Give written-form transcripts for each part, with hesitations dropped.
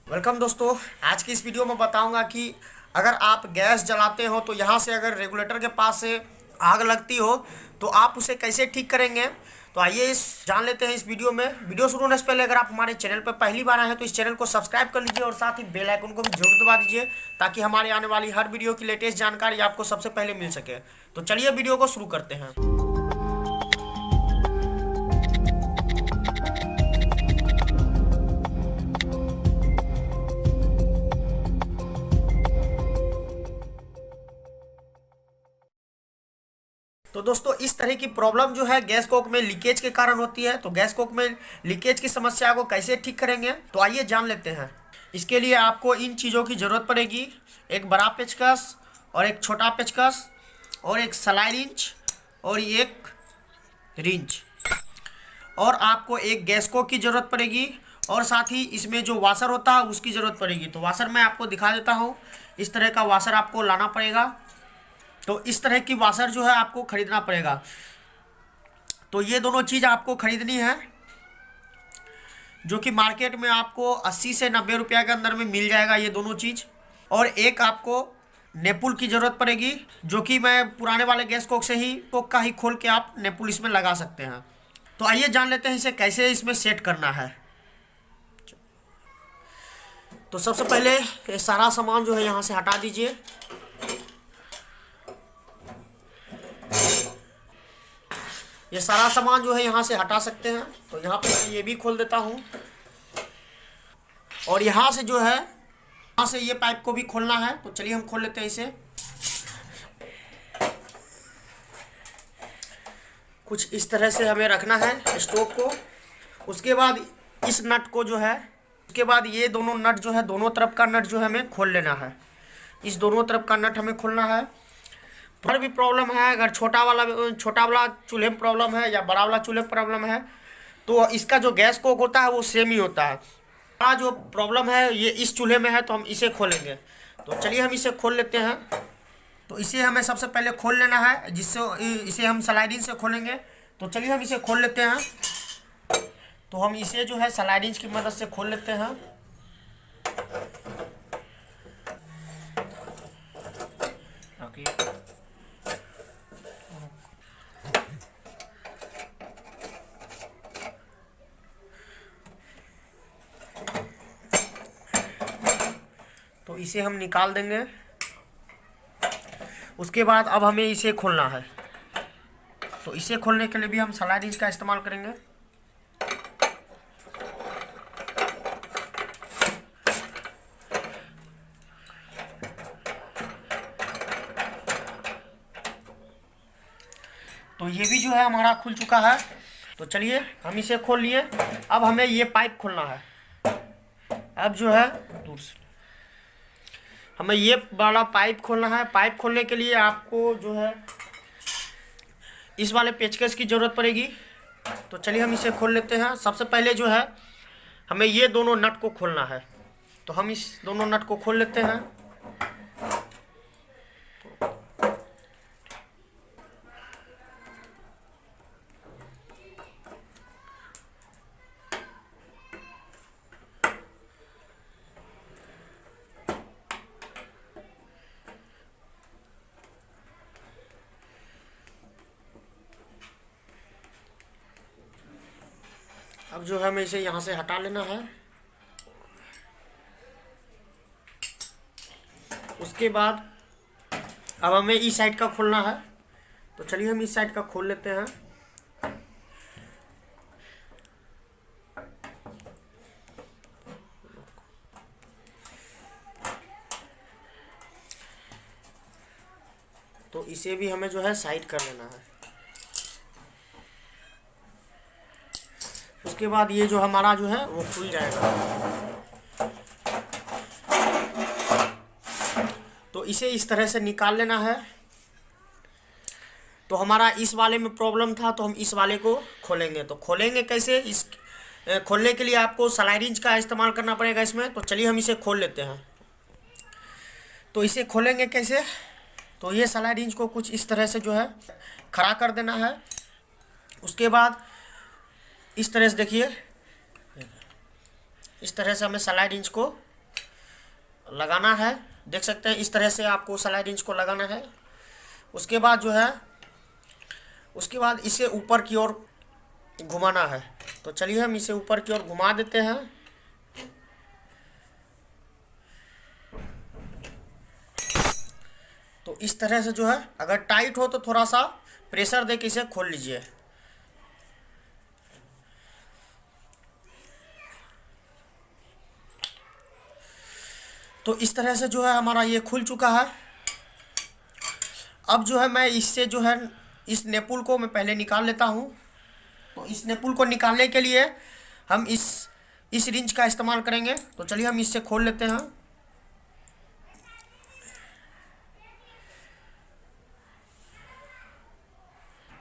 Welcome दोस्तों। आज की इस वीडियो में बताऊंगा कि अगर आप गैस जलाते हो तो यहाँ से अगर रेगुलेटर के पास से आग लगती हो तो आप उसे कैसे ठीक करेंगे। तो आइए इस जान लेते हैं इस वीडियो में। वीडियो शुरू होने से पहले अगर आप हमारे चैनल पर पहली बार आए हैं तो इस चैनल को सब्सक्राइब कर लीजिए और साथ ही बेल आइकन को भी जरूर दबा दीजिए ताकि हमारे आने वाली हर वीडियो की लेटेस्ट जानकारी आपको सबसे पहले मिल सके। तो चलिए वीडियो को शुरू करते हैं। तो दोस्तों इस तरह की प्रॉब्लम जो है गैस कोक में लीकेज के कारण होती है। तो गैस कोक में लीकेज की समस्या को कैसे ठीक करेंगे तो आइए जान लेते हैं। इसके लिए आपको इन चीज़ों की ज़रूरत पड़ेगी। एक बड़ा पेचकस और एक छोटा पेचकस और एक सलाई रिंच और एक रिंच और आपको एक गैस कोक की ज़रूरत पड़ेगी और साथ ही इसमें जो वाशर होता है उसकी ज़रूरत पड़ेगी। तो वाशर मैं आपको दिखा देता हूँ। इस तरह का वाशर आपको लाना पड़ेगा। तो इस तरह की वाशर जो है आपको खरीदना पड़ेगा। तो ये दोनों चीज़ आपको खरीदनी है जो कि मार्केट में आपको 80 से 90 रुपया के अंदर में मिल जाएगा ये दोनों चीज़। और एक आपको नेपुल की ज़रूरत पड़ेगी जो कि मैं पुराने वाले गैस कोक से ही कोक का ही खोल के आप नेपुल इसमें लगा सकते हैं। तो आइए जान लेते हैं इसे कैसे इसमें सेट करना है। तो सबसे पहले ये सारा सामान जो है यहाँ से हटा दीजिए। ये सारा सामान जो है यहाँ से हटा सकते हैं। तो यहाँ पे मैं ये भी खोल देता हूँ और यहाँ से जो है यहाँ से ये पाइप को भी खोलना है। तो चलिए हम खोल लेते हैं इसे। कुछ इस तरह से हमें रखना है स्टोव को। उसके बाद इस नट को जो है उसके बाद ये दोनों नट जो है दोनों तरफ का नट जो है हमें खोल लेना है। इस दोनों तरफ का नट हमें खोलना है। पर भी प्रॉब्लम है, अगर छोटा वाला चूल्हे में प्रॉब्लम है या बड़ा वाला चूल्हे में प्रॉब्लम है तो इसका जो गैस कोक होता है वो सेम ही होता है। बड़ा जो प्रॉब्लम है ये इस चूल्हे में है तो हम इसे खोलेंगे। तो चलिए हम इसे खोल लेते हैं। तो इसे हमें सबसे पहले खोल लेना है जिससे इसे हम स्लाइडिंग से खोलेंगे। तो चलिए हम इसे खोल लेते हैं। तो हम इसे जो है स्लाइडिंग की मदद से खोल लेते हैं। तो इसे हम निकाल देंगे। उसके बाद अब हमें इसे खोलना है। तो इसे खोलने के लिए भी हम स्लाई रिंच का इस्तेमाल करेंगे। तो ये भी जो है हमारा खुल चुका है। तो चलिए हम इसे खोल लिए। अब हमें ये पाइप खोलना है। अब जो है दूर से हमें ये वाला पाइप खोलना है। पाइप खोलने के लिए आपको जो है इस वाले पेचकस की ज़रूरत पड़ेगी। तो चलिए हम इसे खोल लेते हैं। सबसे पहले जो है हमें ये दोनों नट को खोलना है। तो हम इस दोनों नट को खोल लेते हैं। अब जो है हमें इसे यहाँ से हटा लेना है। उसके बाद अब हमें इस साइड का खोलना है। तो चलिए हम इस साइड का खोल लेते हैं। तो इसे भी हमें जो है साइड कर लेना है। उसके बाद ये जो हमारा जो है वो खुल जाएगा। तो इसे इस तरह से निकाल लेना है। तो हमारा इस वाले में प्रॉब्लम था तो हम इस वाले को खोलेंगे। तो खोलेंगे कैसे? इस खोलने के लिए आपको स्लाई रिंच का इस्तेमाल करना पड़ेगा इसमें। तो चलिए हम इसे खोल लेते हैं। तो इसे खोलेंगे कैसे? तो ये स्लाई रिंच को कुछ इस तरह से जो है खड़ा कर देना है। उसके बाद इस तरह से देखिए, इस तरह से हमें स्लाइड इंच को लगाना है। देख सकते हैं इस तरह से आपको सलाई रिंच को लगाना है। उसके बाद जो है, उसके बाद इसे ऊपर की ओर घुमाना है। तो चलिए हम इसे ऊपर की ओर घुमा देते हैं। तो इस तरह से जो है, अगर टाइट हो तो थोड़ा सा प्रेशर दे के इसे खोल लीजिए। तो इस तरह से जो है हमारा ये खुल चुका है। अब जो है मैं इससे जो है इस नेपुल को मैं पहले निकाल लेता हूँ। तो इस नेपुल को निकालने के लिए हम इस रिंच का इस्तेमाल करेंगे। तो चलिए हम इससे खोल लेते हैं।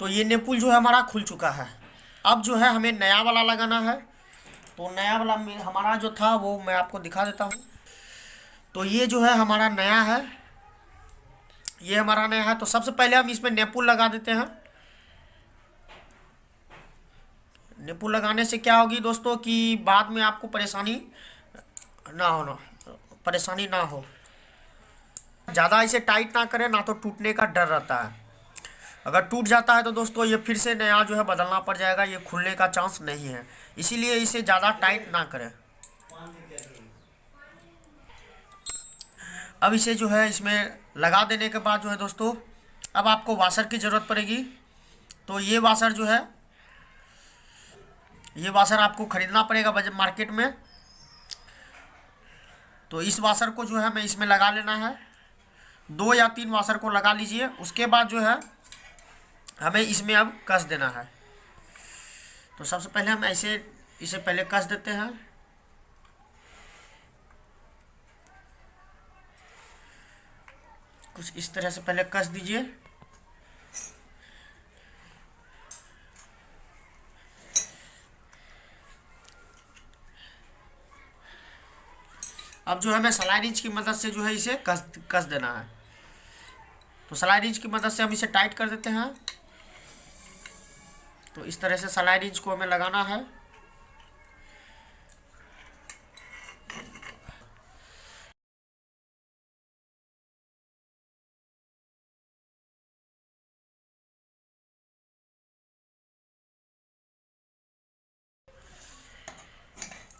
तो ये नेपुल जो है हमारा खुल चुका है। अब जो है हमें नया वाला लगाना है। तो नया वाला में हमारा जो था वो मैं आपको दिखा देता हूँ। तो ये जो है हमारा नया है, ये हमारा नया है। तो सबसे पहले हम इसमें नेपुल लगा देते हैं। नेपुल लगाने से क्या होगी दोस्तों कि बाद में आपको परेशानी ना हो। ज़्यादा इसे टाइट ना करें, ना तो टूटने का डर रहता है। अगर टूट जाता है तो दोस्तों ये फिर से नया जो है बदलना पड़ जाएगा, ये खुलने का चांस नहीं है। इसीलिए इसे ज़्यादा टाइट ना करें। अब इसे जो है इसमें लगा देने के बाद जो है दोस्तों, अब आपको वाशर की ज़रूरत पड़ेगी। तो ये वाशर जो है, ये वाशर आपको ख़रीदना पड़ेगा मार्केट में। तो इस वाशर को जो है हमें इसमें लगा लेना है। 2 या 3 वाशर को लगा लीजिए। उसके बाद जो है हमें इसमें अब कस देना है। तो सबसे पहले हम इसे पहले कस देते हैं। कुछ इस तरह से पहले कस दीजिए। अब जो है हमें सलाई रिंच की मदद से जो है इसे कस देना है। तो सलाई रिंच की मदद से हम इसे टाइट कर देते हैं। तो इस तरह से सलाई रिंच को हमें लगाना है।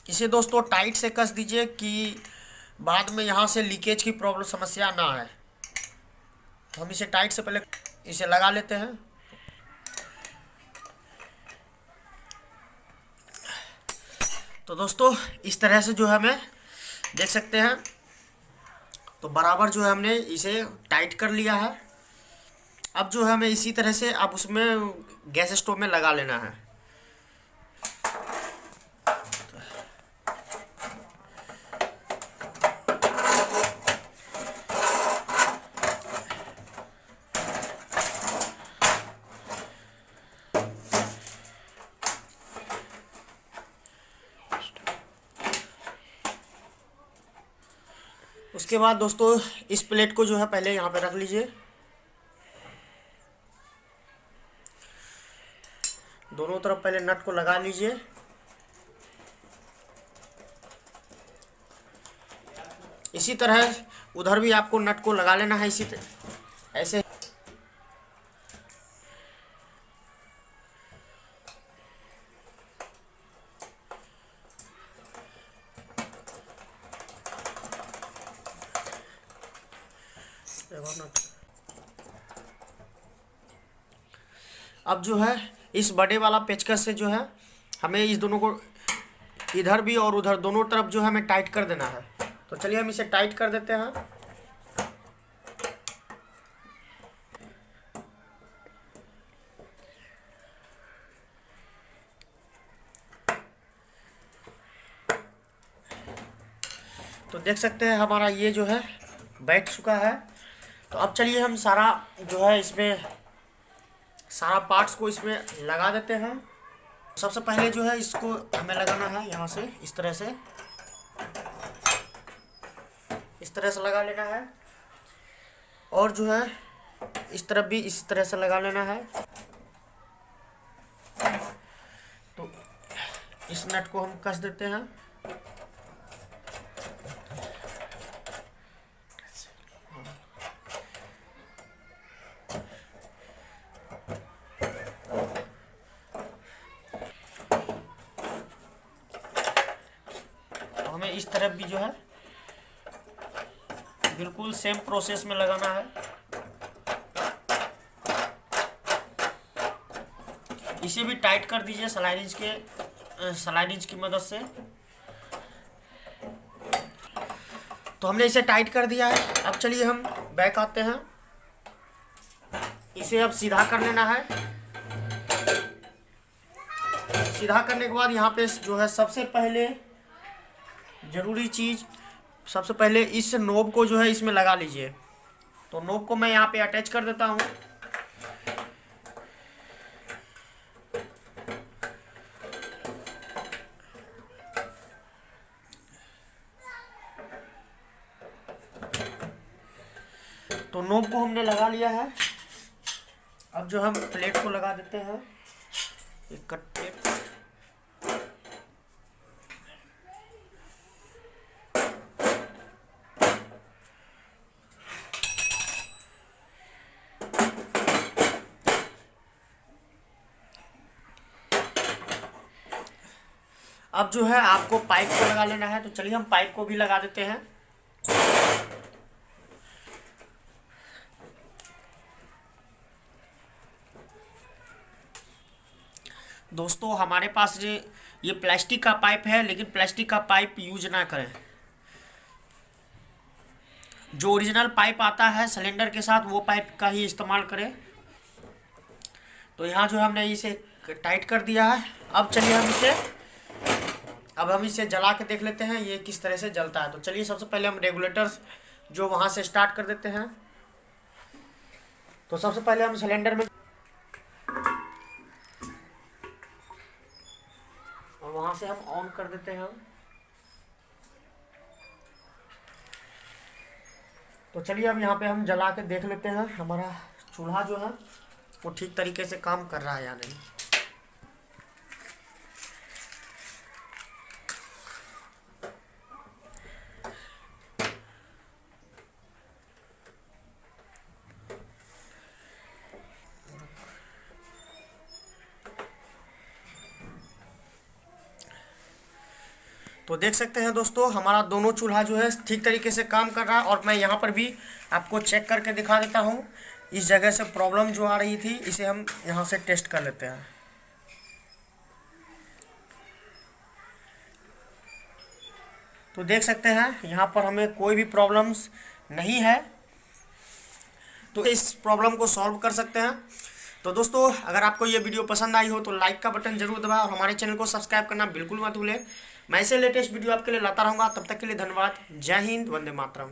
इसे दोस्तों टाइट से कस दीजिए कि बाद में यहाँ से लीकेज की प्रॉब्लम समस्या ना आए। तो हम इसे टाइट से पहले इसे लगा लेते हैं। तो दोस्तों इस तरह से जो है हमें देख सकते हैं, तो बराबर जो है हमने इसे टाइट कर लिया है। अब जो है हमें इसी तरह से अब उसमें गैस स्टोव में लगा लेना है। उसके बाद दोस्तों इस प्लेट को जो है पहले यहाँ पे रख लीजिए। दोनों तरफ पहले नट को लगा लीजिए। इसी तरह उधर भी आपको नट को लगा लेना है, इसी तरह ऐसे। अब जो है इस बड़े वाला पेचकस से जो है हमें इस दोनों को इधर भी और उधर दोनों तरफ जो है हमें टाइट कर देना है। तो चलिए हम इसे टाइट कर देते हैं। तो देख सकते हैं हमारा ये जो है बैठ चुका है। तो अब चलिए हम सारा जो है इसमें सारा पार्ट्स को इसमें लगा देते हैं। सबसे पहले जो है इसको हमें लगाना है यहाँ से, इस तरह से लगा लेना है। और जो है इस तरफ भी इस तरह से लगा लेना है। तो इस नट को हम कस देते हैं। हमें इस तरफ भी जो है बिल्कुल सेम प्रोसेस में लगाना है। इसे भी टाइट कर दीजिए स्लाइड की मदद से। तो हमने इसे टाइट कर दिया है। अब चलिए हम बैक आते हैं। इसे अब सीधा कर लेना है। सीधा करने के बाद यहाँ पे जो है सबसे पहले जरूरी चीज, सबसे पहले इस नोब को जो है इसमें लगा लीजिए। तो नोब को मैं यहाँ पे अटैच कर देता हूँ। तो नोब को हमने लगा लिया है। अब जो हम प्लेट को लगा देते हैं, एक कट प्लेट। अब जो है आपको पाइप को लगा लेना है। तो चलिए हम पाइप को भी लगा देते हैं। दोस्तों हमारे पास ये प्लास्टिक का पाइप है, लेकिन प्लास्टिक का पाइप यूज ना करें। जो ओरिजिनल पाइप आता है सिलेंडर के साथ, वो पाइप का ही इस्तेमाल करें। तो यहाँ जो हमने इसे टाइट कर दिया है। अब चलिए हम इसे जला के देख लेते हैं ये किस तरह से जलता है। तो चलिए सबसे पहले हम रेगुलेटर्स जो वहाँ से स्टार्ट कर देते हैं। तो सबसे पहले हम सिलेंडर में और वहाँ से हम ऑन कर देते हैं। तो चलिए अब यहाँ पे हम जला के देख लेते हैं हमारा चूल्हा जो है वो ठीक तरीके से काम कर रहा है या नहीं। तो देख सकते हैं दोस्तों हमारा दोनों चूल्हा जो है ठीक तरीके से काम कर रहा है। और मैं यहाँ पर भी आपको चेक करके दिखा देता हूँ। इस जगह से प्रॉब्लम जो आ रही थी, इसे हम यहाँ से टेस्ट कर लेते हैं। तो देख सकते हैं यहाँ पर हमें कोई भी प्रॉब्लम्स नहीं है। तो इस प्रॉब्लम को सॉल्व कर सकते हैं। तो दोस्तों अगर आपको ये वीडियो पसंद आई हो तो लाइक का बटन जरूर दबाएं और हमारे चैनल को सब्सक्राइब करना बिल्कुल मत भूलें। मैं ऐसे लेटेस्ट वीडियो आपके लिए लाता रहूँगा। तब तक के लिए धन्यवाद। जय हिंद, वंदे मातरम।